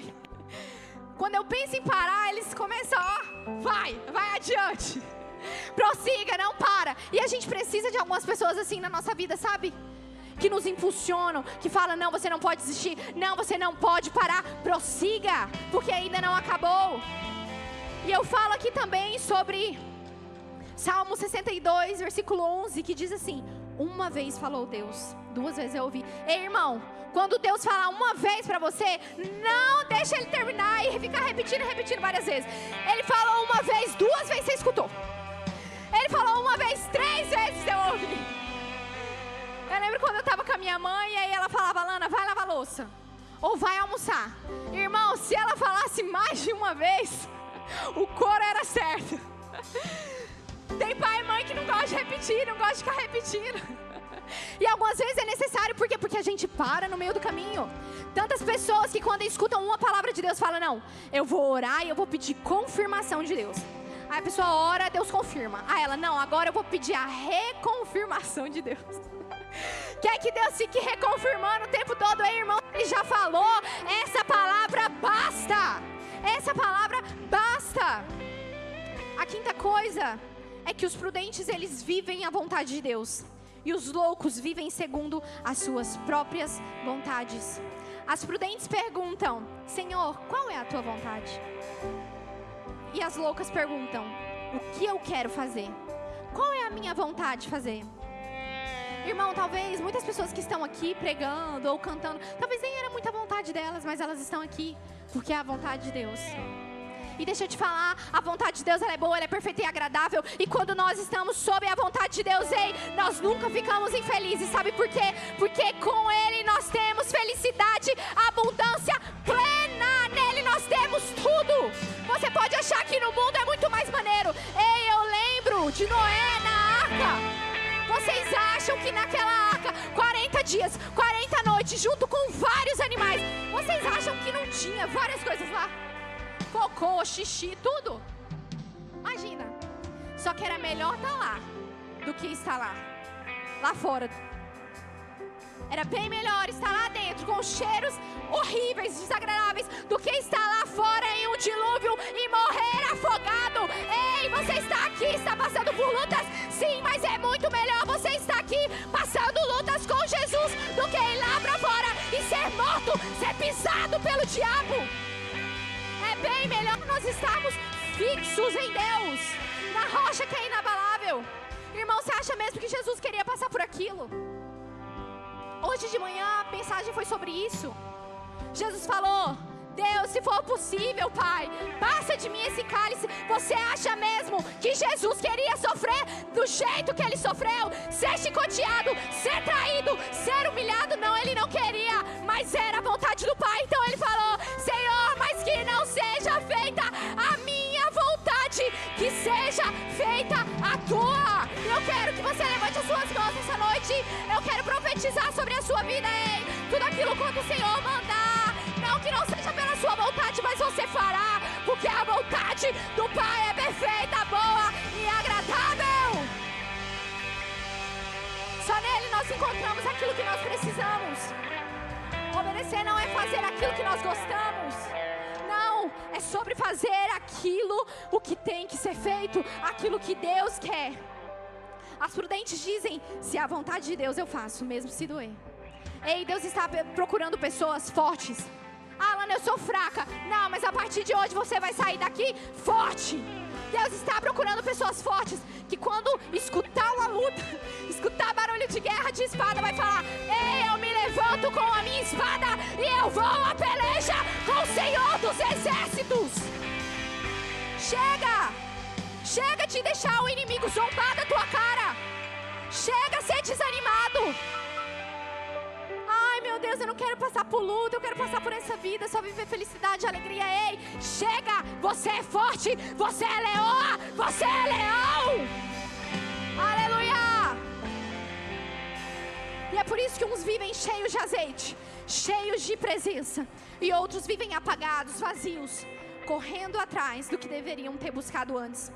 S1: Quando eu penso em parar, eles começam, vai adiante. Prossiga, não para. E a gente precisa de algumas pessoas assim na nossa vida, sabe? Que nos impulsionam, que falam, não, você não pode desistir. Não, você não pode parar. Prossiga, porque ainda não acabou. E eu falo aqui também sobre Salmo 62, versículo 11, que diz assim: uma vez falou Deus, 2 vezes eu ouvi. Ei, irmão, quando Deus falar uma vez pra você, não deixa Ele terminar e ficar repetindo várias vezes. Ele falou uma vez, 2 vezes você escutou. Ele falou uma vez, 3 vezes eu ouvi. Eu lembro quando eu estava com a minha mãe, e aí ela falava, Lana, vai lavar louça, ou vai almoçar. Irmão, se ela falasse mais de uma vez, o coro era certo. Tem pai e mãe que não gosta de repetir, não gosta de ficar repetindo. E algumas vezes é necessário, por quê? Porque a gente para no meio do caminho. Tantas pessoas que quando escutam uma palavra de Deus falam, não, eu vou orar e eu vou pedir confirmação de Deus. Aí a pessoa ora, Deus confirma. Aí ela, não, agora eu vou pedir a reconfirmação de Deus. Quer que Deus fique reconfirmando o tempo todo? Ei, irmão, Ele já falou, essa palavra basta. Essa palavra basta. A quinta coisa é que os prudentes, eles vivem a vontade de Deus. E os loucos vivem segundo as suas próprias vontades. As prudentes perguntam, Senhor, qual é a tua vontade? E as loucas perguntam, o que eu quero fazer? Qual é a minha vontade de fazer? Irmão, talvez muitas pessoas que estão aqui pregando ou cantando, talvez nem era muita vontade delas, mas elas estão aqui porque é a vontade de Deus. E deixa eu te falar, a vontade de Deus ela é boa, ela é perfeita e agradável. E quando nós estamos sob a vontade de Deus, ei, nós nunca ficamos infelizes. Sabe por quê? Porque com Ele nós temos felicidade, abundância plena. Nele nós temos tudo. Você pode achar que no mundo é muito mais maneiro. Ei, eu lembro de Noé na arca. Vocês acham que naquela arca, 40 dias, 40 noites, junto com vários animais, vocês acham que não tinha várias coisas lá? Cocô, xixi, tudo. Imagina. Só que era melhor estar lá do que estar lá fora. Era bem melhor estar lá dentro com cheiros horríveis, desagradáveis, do que estar lá fora em um dilúvio e morrer afogado. Ei, você está aqui, está passando por lutas? Sim, mas é muito melhor você estar aqui passando lutas com Jesus do que ir lá para fora e ser morto, ser pisado pelo diabo. É bem melhor nós estarmos fixos em Deus, na rocha que é inabalável. Irmão, você acha mesmo que Jesus queria passar por aquilo? Hoje de manhã a mensagem foi sobre isso. Jesus falou, Deus, se for possível, Pai, passa de mim esse cálice. Você acha mesmo que Jesus queria sofrer do jeito que Ele sofreu? Ser chicoteado, ser traído, ser humilhado? Não, Ele não queria, mas era a vontade do Pai. Então Ele falou, Senhor, mas que não seja feita a minha vontade, que seja feita a Tua. Eu quero que você levante as suas mãos essa noite. Eu quero profetizar sobre a sua vida, ei. Tudo aquilo quando o Senhor mandar, não que não seja pela sua vontade, mas você fará, porque a vontade do Pai é perfeita, boa e agradável. Só nele nós encontramos aquilo que nós precisamos. Obedecer não é fazer aquilo que nós gostamos. Não, é sobre fazer aquilo, o que tem que ser feito, aquilo que Deus quer. As prudentes dizem, se é a vontade de Deus eu faço, mesmo se doer. Ei, Deus está procurando pessoas fortes. Ah, Lana, eu sou fraca. Não, mas a partir de hoje você vai sair daqui forte. Deus está procurando pessoas fortes, que quando escutar uma luta, escutar barulho de guerra, de espada, vai falar, ei, eu me levanto com a minha espada e eu vou à peleja com o Senhor dos Exércitos. Chega de deixar o inimigo zombar da tua cara. Chega a ser desanimado. Ai, meu Deus, eu não quero passar por luta, eu quero passar por essa vida, só viver felicidade, alegria. Ei, chega, você é forte, você é leoa, você é leão. Aleluia. E é por isso que uns vivem cheios de azeite, cheios de presença, e outros vivem apagados, vazios, correndo atrás do que deveriam ter buscado antes.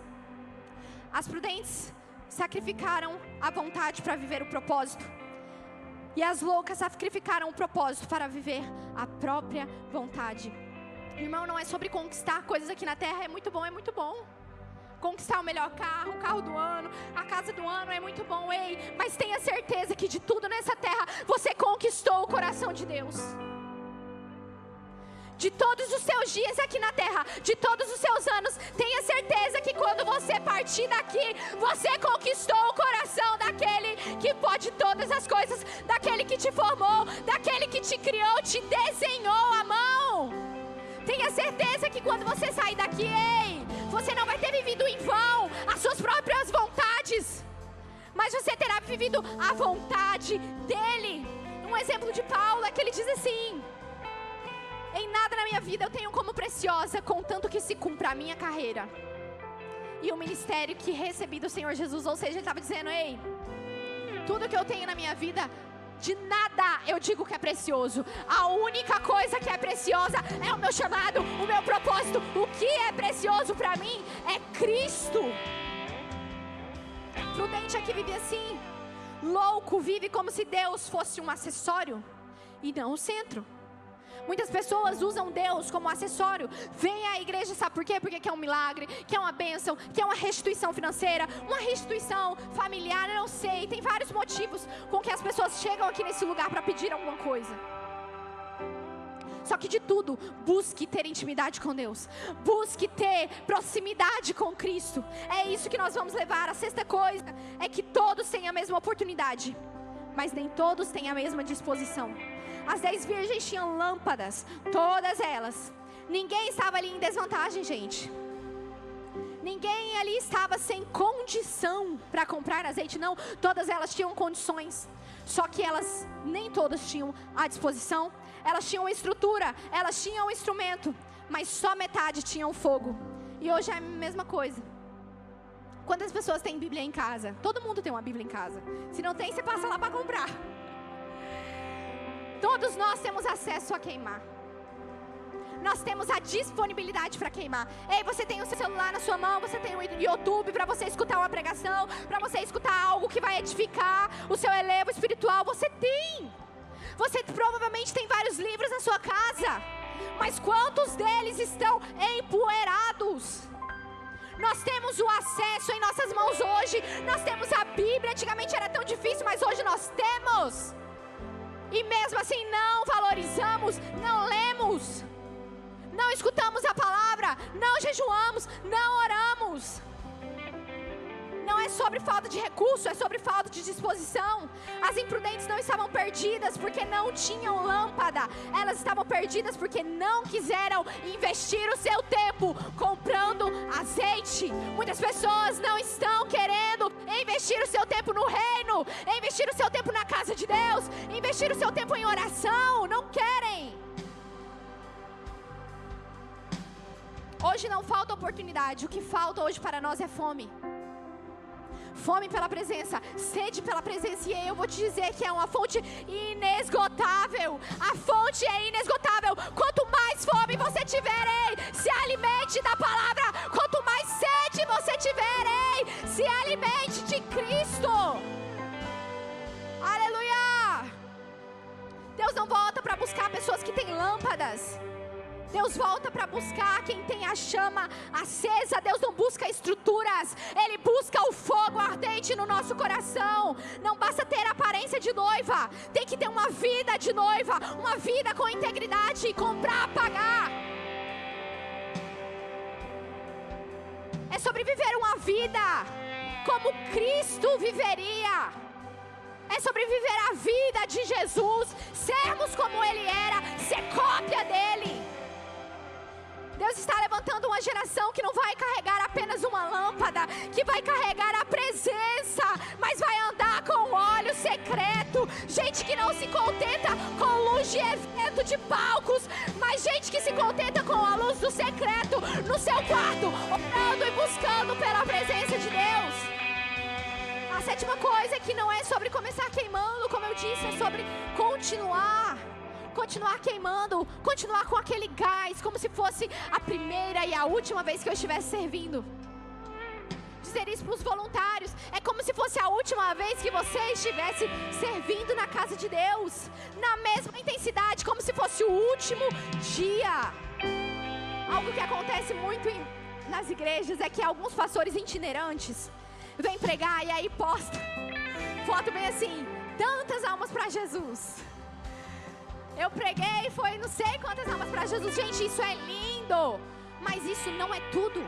S1: As prudentes sacrificaram a vontade para viver o propósito. E as loucas sacrificaram o propósito para viver a própria vontade. Irmão, não é sobre conquistar coisas aqui na terra. É muito bom, é muito bom. Conquistar o melhor carro, o carro do ano, a casa do ano é muito bom. Ei, mas tenha certeza que de tudo nessa terra você conquistou o coração de Deus. De todos os seus dias aqui na terra, de todos os seus anos, tenha certeza que quando você partir daqui, você conquistou o coração daquele que pode todas as coisas, daquele que te formou, daquele que te criou, te desenhou à mão. Tenha certeza que quando você sair daqui, ei, você não vai ter vivido em vão as suas próprias vontades, mas você terá vivido a vontade dele. Um exemplo de Paulo é que ele diz assim: em nada na minha vida eu tenho como preciosa, contanto que se cumpra a minha carreira e o ministério que recebi do Senhor Jesus. Ou seja, ele estava dizendo: ei, tudo que eu tenho na minha vida, de nada eu digo que é precioso. A única coisa que é preciosa é o meu chamado, o meu propósito. O que é precioso para mim é Cristo. Prudente é que vive assim. Louco vive como se Deus fosse um acessório e não o centro. Muitas pessoas usam Deus como acessório. Vem à igreja, sabe por quê? Porque quer um milagre, quer uma bênção, quer uma restituição financeira, uma restituição familiar, eu não sei. Tem vários motivos com que as pessoas chegam aqui nesse lugar para pedir alguma coisa. Só que de tudo, busque ter intimidade com Deus. Busque ter proximidade com Cristo. É isso que nós vamos levar. A sexta coisa é que todos têm a mesma oportunidade, mas nem todos têm a mesma disposição. As 10 virgens tinham lâmpadas, todas elas. Ninguém estava ali em desvantagem, gente. Ninguém ali estava sem condição para comprar azeite, não. Todas elas tinham condições. Só que elas, nem todas tinham a disposição. Elas tinham estrutura, elas tinham instrumento, mas só metade tinham fogo. E hoje é a mesma coisa. Quantas pessoas têm Bíblia em casa? Todo mundo tem uma Bíblia em casa. Se não tem, você passa lá para comprar. Todos nós temos acesso a queimar. Nós temos a disponibilidade para queimar. Ei, você tem o seu celular na sua mão, você tem o YouTube para você escutar uma pregação, para você escutar algo que vai edificar o seu elevo espiritual. Você tem. Você provavelmente tem vários livros na sua casa, mas quantos deles estão empoeirados? Nós temos o acesso em nossas mãos hoje. Nós temos a Bíblia. Antigamente era tão difícil, mas hoje nós temos. E mesmo assim não valorizamos, não lemos, não escutamos a palavra, não jejuamos, não oramos. Não é sobre falta de recurso, é sobre falta de disposição. As imprudentes não estavam perdidas porque não tinham lâmpada. Elas estavam perdidas porque não quiseram investir o seu tempo comprando azeite. Muitas pessoas não estão querendo investir o seu tempo no reino, investir o seu tempo na casa de Deus, investir o seu tempo em oração. Não querem. Hoje não falta oportunidade. O que falta hoje para nós é fome. Fome pela presença, sede pela presença. E eu vou te dizer que é uma fonte inesgotável. A fonte é inesgotável. Quanto mais fome você tiver, ei, se alimente da palavra. Quanto mais sede você tiver, ei, se alimente de Cristo. Aleluia. Deus não volta para buscar pessoas que têm lâmpadas. Deus volta para buscar quem tem a chama acesa. Deus não busca estruturas, Ele busca o fogo ardente no nosso coração. Não basta ter aparência de noiva, tem que ter uma vida de noiva, uma vida com integridade, comprar, pagar. É sobre viver uma vida como Cristo viveria. É sobre viver a vida de Jesus, sermos como Ele era, ser cópia dEle. Deus está levantando uma geração que não vai carregar apenas uma lâmpada, que vai carregar a presença, mas vai andar com óleo secreto. Gente que não se contenta com luz de evento, de palcos, mas gente que se contenta com a luz do secreto, no seu quarto, orando e buscando pela presença de Deus. A sétima coisa é que não é sobre começar queimando, como eu disse, é sobre continuar queimando, continuar com aquele gás, como se fosse a primeira e a última vez que eu estivesse servindo. dizer isso para os voluntários. É como se fosse a última vez que você estivesse servindo na casa de Deus. Na mesma intensidade, como se fosse o último dia. Algo que acontece muito nas igrejas é que alguns pastores itinerantes vêm pregar e aí posta foto bem assim: tantas almas para Jesus. Eu preguei e foi não sei quantas almas para Jesus. Gente, isso é lindo, mas isso não é tudo.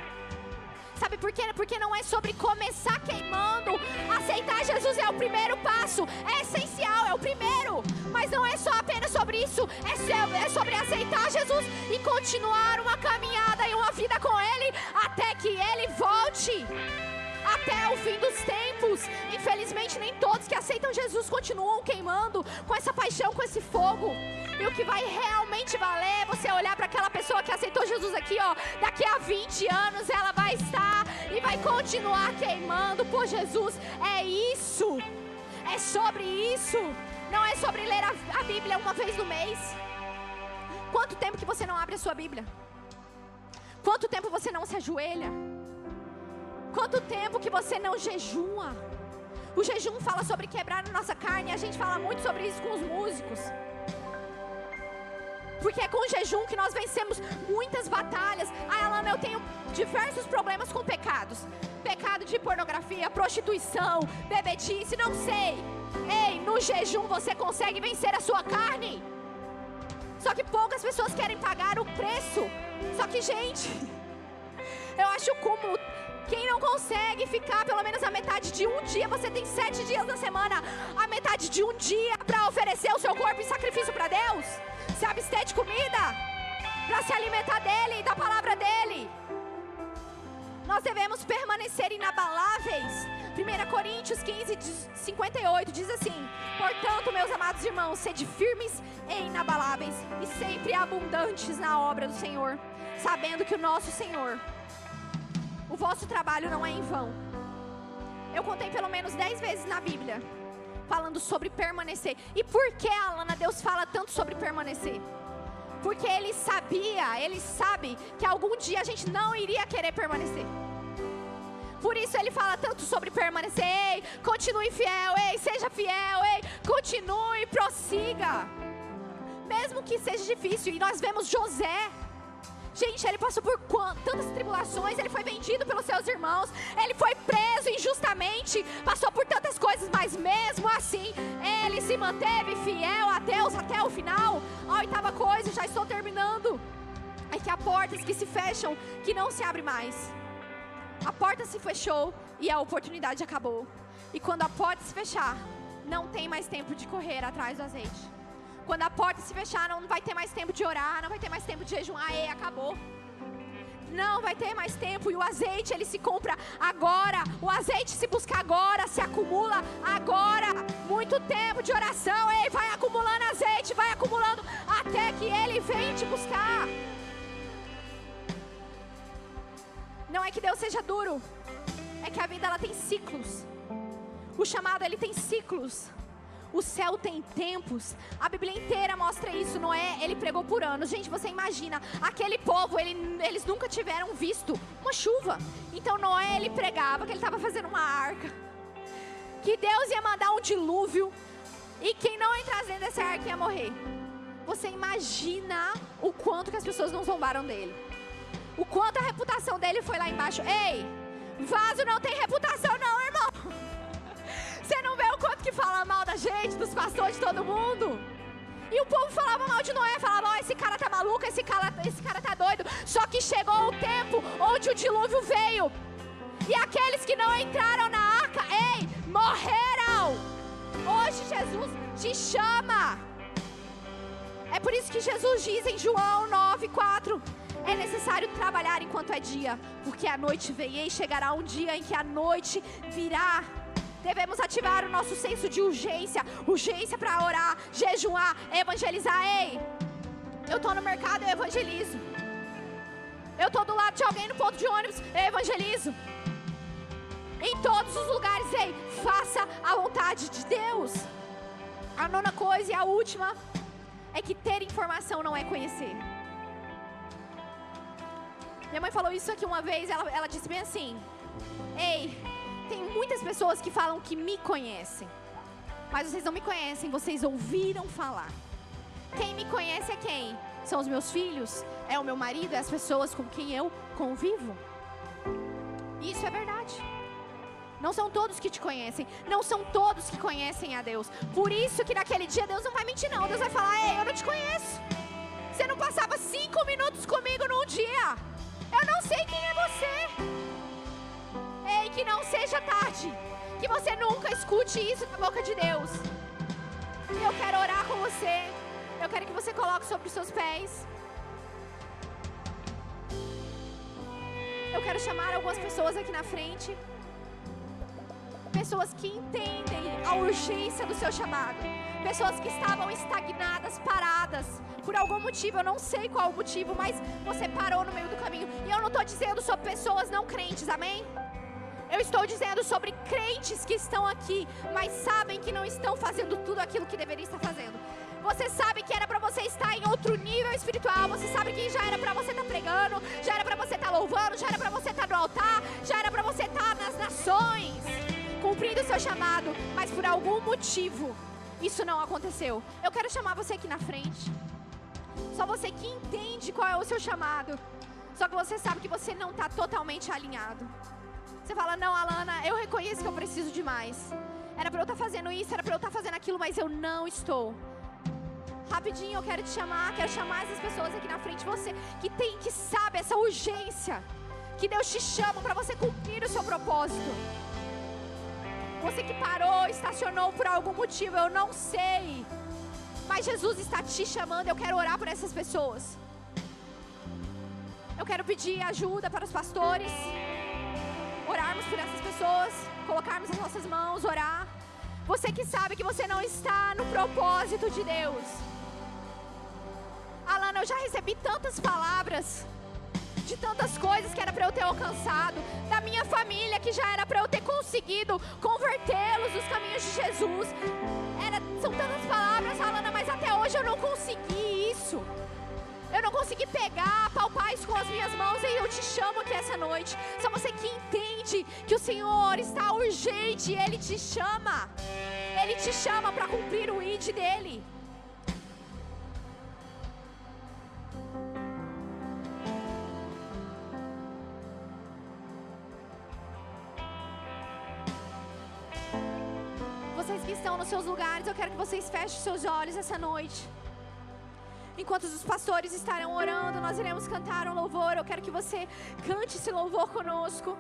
S1: Sabe por quê? Porque não é sobre começar queimando. Aceitar Jesus é o primeiro passo, é essencial, é o primeiro. Mas não é só apenas sobre isso, é sobre aceitar Jesus e continuar uma caminhada e uma vida com Ele até que Ele volte. Até o fim dos tempos. Infelizmente nem todos que aceitam Jesus continuam queimando com essa paixão, com esse fogo. E o que vai realmente valer é você olhar para aquela pessoa que aceitou Jesus aqui, ó. Daqui a 20 anos ela vai estar e vai continuar queimando por Jesus. É isso. É sobre isso. Não é sobre ler a Bíblia uma vez no mês. Quanto tempo que você não abre a sua Bíblia? Quanto tempo você não se ajoelha? Quanto tempo que você não jejua? O jejum fala sobre quebrar a nossa carne. E a gente fala muito sobre isso com os músicos. Porque é com o jejum que nós vencemos muitas batalhas. Ah, Alana, eu tenho diversos problemas com pecados. Pecado de pornografia, prostituição, bebedice, não sei. Ei, no jejum você consegue vencer a sua carne. Só que poucas pessoas querem pagar o preço. Só que, gente, eu acho o cúmulo. Quem não consegue ficar pelo menos a metade de um dia, você tem 7 dias na semana, a metade de um dia para oferecer o seu corpo em sacrifício para Deus, se abster de comida, para se alimentar dEle e da palavra dEle. Nós devemos permanecer inabaláveis. 1 Coríntios 15, 58 diz assim: portanto, meus amados irmãos, sede firmes e inabaláveis e sempre abundantes na obra do Senhor, sabendo que o nosso Senhor, o vosso trabalho não é em vão. Eu contei pelo menos 10 vezes na Bíblia falando sobre permanecer. E por que, Alana, Deus fala tanto sobre permanecer? Porque Ele sabia, Ele sabe que algum dia a gente não iria querer permanecer. Por isso Ele fala tanto sobre permanecer. Ei, continue fiel, ei, seja fiel, ei, continue, prossiga. Mesmo que seja difícil. E nós vemos José. Gente, ele passou por tantas tribulações, ele foi vendido pelos seus irmãos, ele foi preso injustamente, passou por tantas coisas, mas mesmo assim, ele se manteve fiel a Deus até o final. A 8ª coisa, já estou terminando, é que há portas que se fecham, que não se abrem mais. A porta se fechou e a oportunidade acabou. E quando a porta se fechar, não tem mais tempo de correr atrás do azeite. Quando a porta se fechar, não vai ter mais tempo de orar, não vai ter mais tempo de jejuar, acabou. Não vai ter mais tempo. E o azeite, ele se compra agora. O azeite se busca agora, se acumula agora. Muito tempo de oração, vai acumulando azeite, vai acumulando até que ele venha te buscar. Não é que Deus seja duro, é que a vida ela tem ciclos. O chamado, ele tem ciclos. O céu tem tempos. A Bíblia inteira mostra isso. Noé, ele pregou por anos. Gente, você imagina, aquele povo, eles nunca tiveram visto uma chuva. Então Noé, ele pregava que ele estava fazendo uma arca, que Deus ia mandar um dilúvio, e quem não entrasse dentro dessa arca ia morrer. Você imagina o quanto que as pessoas não zombaram dele, o quanto a reputação dele foi lá embaixo. Ei, vaso não tem reputação não, irmão. Você não vê o quanto que fala mal da gente, dos pastores, de todo mundo? E o povo falava mal de Noé, falava, esse cara tá maluco, esse cara tá doido. Só que chegou o tempo onde o dilúvio veio, e aqueles que não entraram na arca, morreram. Hoje Jesus te chama. É por isso que Jesus diz em João 9:4: é necessário trabalhar enquanto é dia, porque a noite vem, e chegará um dia em que a noite virá. Devemos ativar o nosso senso de urgência para orar, jejuar, evangelizar. Eu estou no mercado, eu evangelizo. Eu estou do lado de alguém no ponto de ônibus, eu evangelizo. Em todos os lugares, faça a vontade de Deus. A 9ª coisa e a última é que ter informação não é conhecer. Minha mãe falou isso aqui uma vez, ela disse bem assim: Ei, tem muitas pessoas que falam que me conhecem, mas vocês não me conhecem, vocês ouviram falar. Quem me conhece é quem? São os meus filhos, é o meu marido, é as pessoas com quem eu convivo. Isso é verdade. Não são todos que te conhecem, não são todos que conhecem a Deus. Por isso que naquele dia Deus não vai mentir não. Deus vai falar: ei, eu não te conheço. Você não passava 5 minutos comigo num dia. Eu não sei quem é você. Ei, que não seja tarde, que você nunca escute isso da boca de Deus. Eu quero orar com você. Eu quero que você coloque sobre os seus pés. Eu quero chamar algumas pessoas aqui na frente. Pessoas que entendem a urgência do seu chamado. Pessoas que estavam estagnadas, paradas, por algum motivo, eu não sei qual o motivo, mas você parou no meio do caminho. E eu não estou dizendo sobre pessoas não crentes, amém? Eu estou dizendo sobre crentes que estão aqui, mas sabem que não estão fazendo tudo aquilo que deveriam estar fazendo. Você sabe que era para você estar em outro nível espiritual. Você sabe que já era para você estar pregando, já era para você estar louvando, já era para você estar no altar, já era para você estar nas nações, cumprindo o seu chamado, mas por algum motivo isso não aconteceu. Eu quero chamar você aqui na frente. Só você que entende qual é o seu chamado, só que você sabe que você não está totalmente alinhado. Você fala: não, Alana, eu reconheço que eu preciso de mais. Era para eu estar fazendo isso, era para eu estar fazendo aquilo, mas eu não estou. Rapidinho, eu quero te chamar, quero chamar essas pessoas aqui na frente. Você que sabe essa urgência, que Deus te chama para você cumprir o seu propósito. Você que parou, estacionou por algum motivo, eu não sei, mas Jesus está te chamando. Eu quero orar por essas pessoas. Eu quero pedir ajuda para os pastores, orarmos por essas pessoas, colocarmos as nossas mãos, orar. Você que sabe que você não está no propósito de Deus. Alana, eu já recebi tantas palavras de tantas coisas que era para eu ter alcançado, da minha família que já era para eu ter conseguido convertê-los nos caminhos de Jesus. São tantas palavras, Alana, mas até hoje eu não consegui isso. Eu não consegui pegar, palpar isso com as minhas mãos, e eu te chamo aqui essa noite. Só você que entende que o Senhor está urgente, Ele te chama. Ele te chama para cumprir o ID dEle. Vocês que estão nos seus lugares, eu quero que vocês fechem seus olhos essa noite. Enquanto os pastores estarão orando, nós iremos cantar um louvor. Eu quero que você cante esse louvor conosco.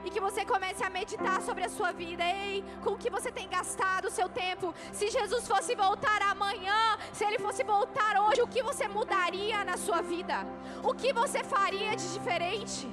S1: E que você comece a meditar sobre a sua vida. Ei, com o que você tem gastado o seu tempo? Se Jesus fosse voltar amanhã, se Ele fosse voltar hoje, o que você mudaria na sua vida? O que você faria de diferente?